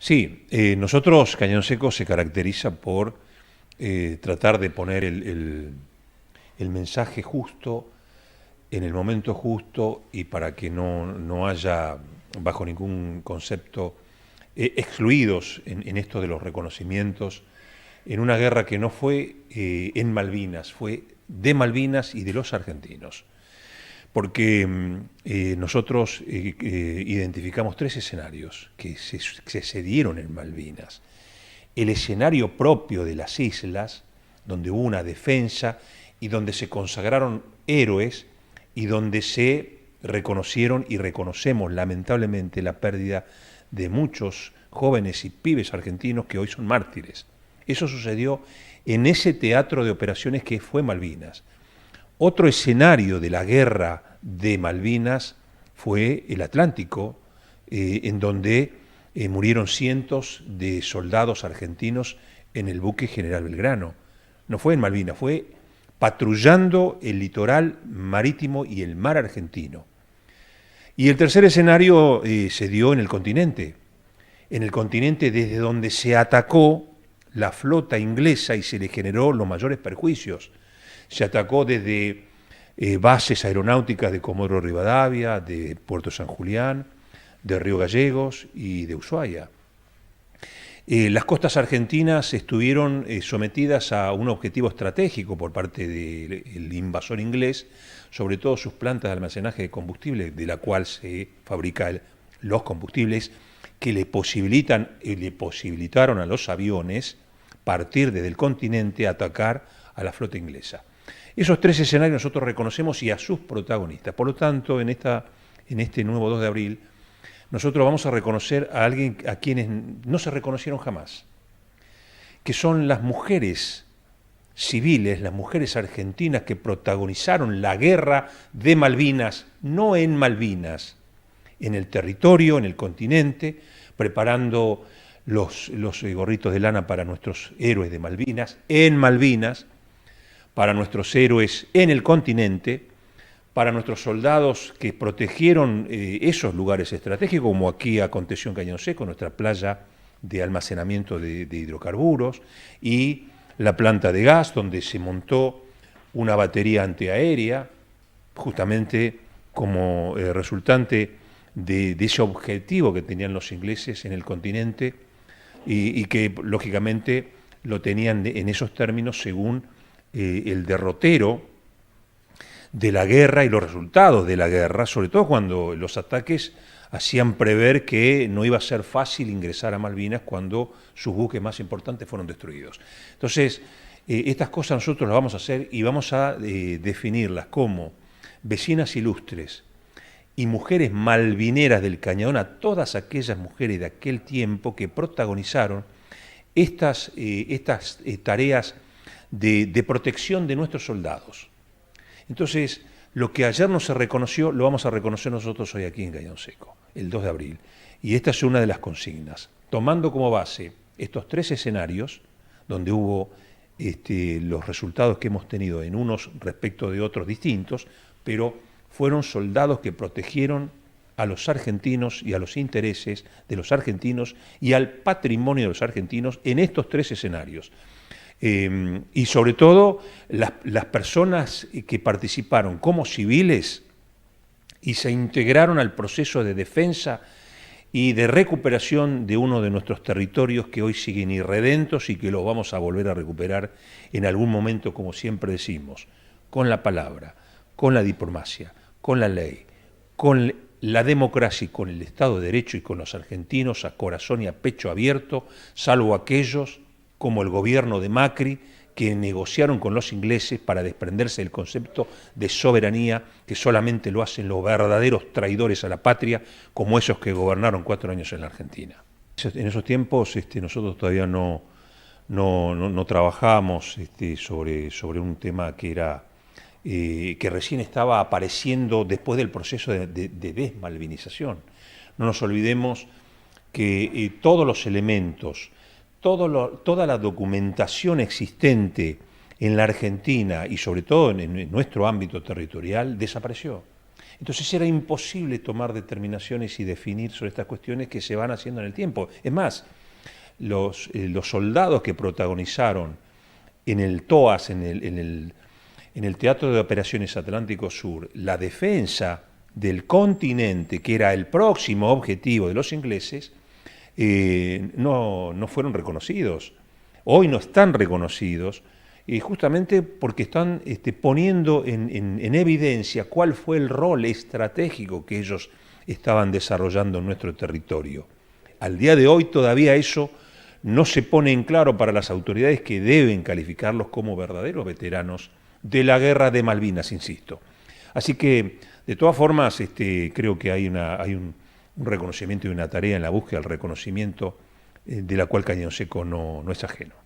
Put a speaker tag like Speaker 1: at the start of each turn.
Speaker 1: Sí, nosotros Cañón Seco se caracteriza por tratar de poner el mensaje justo en el momento justo y para que no haya, bajo ningún concepto, excluidos en esto de los reconocimientos, en una guerra que no fue en Malvinas, fue de Malvinas y de los argentinos. Porque nosotros identificamos tres escenarios que se dieron en Malvinas. El escenario propio de las islas, donde hubo una defensa y donde se consagraron héroes y donde se reconocieron y reconocemos lamentablemente la pérdida de muchos jóvenes y pibes argentinos que hoy son mártires. Eso sucedió en ese teatro de operaciones que fue Malvinas. Otro escenario de la guerra de Malvinas fue el Atlántico, en donde murieron cientos de soldados argentinos en el buque General Belgrano. No fue en Malvinas, fue patrullando el litoral marítimo y el mar argentino. Y el tercer escenario se dio en el continente desde donde se atacó la flota inglesa y se le generó los mayores perjuicios. Se atacó desde bases aeronáuticas de Comodoro Rivadavia, de Puerto San Julián, de Río Gallegos y de Ushuaia. Las costas argentinas estuvieron sometidas a un objetivo estratégico por parte del invasor inglés, sobre todo sus plantas de almacenaje de combustible, de la cual se fabrican los combustibles que le posibilitaron a los aviones partir desde el continente a atacar a la flota inglesa. Esos tres escenarios nosotros reconocemos y a sus protagonistas. Por lo tanto, en este nuevo 2 de abril, nosotros vamos a reconocer a alguien a quienes no se reconocieron jamás, que son las mujeres civiles, las mujeres argentinas que protagonizaron la guerra de Malvinas, no en Malvinas, en el territorio, en el continente, preparando los gorritos de lana para nuestros héroes de Malvinas, en Malvinas, para nuestros héroes en el continente, para nuestros soldados que protegieron esos lugares estratégicos, como aquí aconteció en Cañón Seco, nuestra playa de almacenamiento de hidrocarburos, y la planta de gas, donde se montó una batería antiaérea, justamente como resultante de ese objetivo que tenían los ingleses en el continente y que lógicamente lo tenían en esos términos según el derrotero de la guerra y los resultados de la guerra, sobre todo cuando los ataques hacían prever que no iba a ser fácil ingresar a Malvinas cuando sus buques más importantes fueron destruidos. Entonces, estas cosas nosotros las vamos a hacer y vamos a definirlas como vecinas ilustres y mujeres malvineras del Cañadón, a todas aquellas mujeres de aquel tiempo que protagonizaron estas tareas de protección de nuestros soldados. Entonces, lo que ayer no se reconoció, lo vamos a reconocer nosotros hoy aquí en Cañón Seco, el 2 de abril. Y esta es una de las consignas, tomando como base estos tres escenarios, donde hubo los resultados que hemos tenido en unos respecto de otros distintos, pero fueron soldados que protegieron a los argentinos y a los intereses de los argentinos y al patrimonio de los argentinos en estos tres escenarios. Y sobre todo las personas que participaron como civiles y se integraron al proceso de defensa y de recuperación de uno de nuestros territorios que hoy siguen irredentos y que los vamos a volver a recuperar en algún momento, como siempre decimos, con la palabra, con la diplomacia, con la ley, con la democracia y con el Estado de Derecho y con los argentinos a corazón y a pecho abierto, salvo aquellos como el gobierno de Macri, que negociaron con los ingleses para desprenderse del concepto de soberanía, que solamente lo hacen los verdaderos traidores a la patria, como esos que gobernaron 4 años en la Argentina. En esos tiempos nosotros todavía no trabajábamos sobre un tema que era que recién estaba apareciendo después del proceso de desmalvinización. No nos olvidemos que todos los elementos, toda la documentación existente en la Argentina y sobre todo en nuestro ámbito territorial desapareció. Entonces era imposible tomar determinaciones y definir sobre estas cuestiones que se van haciendo en el tiempo. Es más, los soldados que protagonizaron en el TOAS, en el Teatro de Operaciones Atlántico Sur, la defensa del continente, que era el próximo objetivo de los ingleses, no fueron reconocidos. Hoy no están reconocidos, justamente porque están poniendo en evidencia cuál fue el rol estratégico que ellos estaban desarrollando en nuestro territorio. Al día de hoy todavía eso no se pone en claro para las autoridades, que deben calificarlos como verdaderos veteranos de la guerra de Malvinas, insisto. Así que, de todas formas, creo que hay un reconocimiento y una tarea en la búsqueda del reconocimiento de la cual Cañón Seco no es ajeno.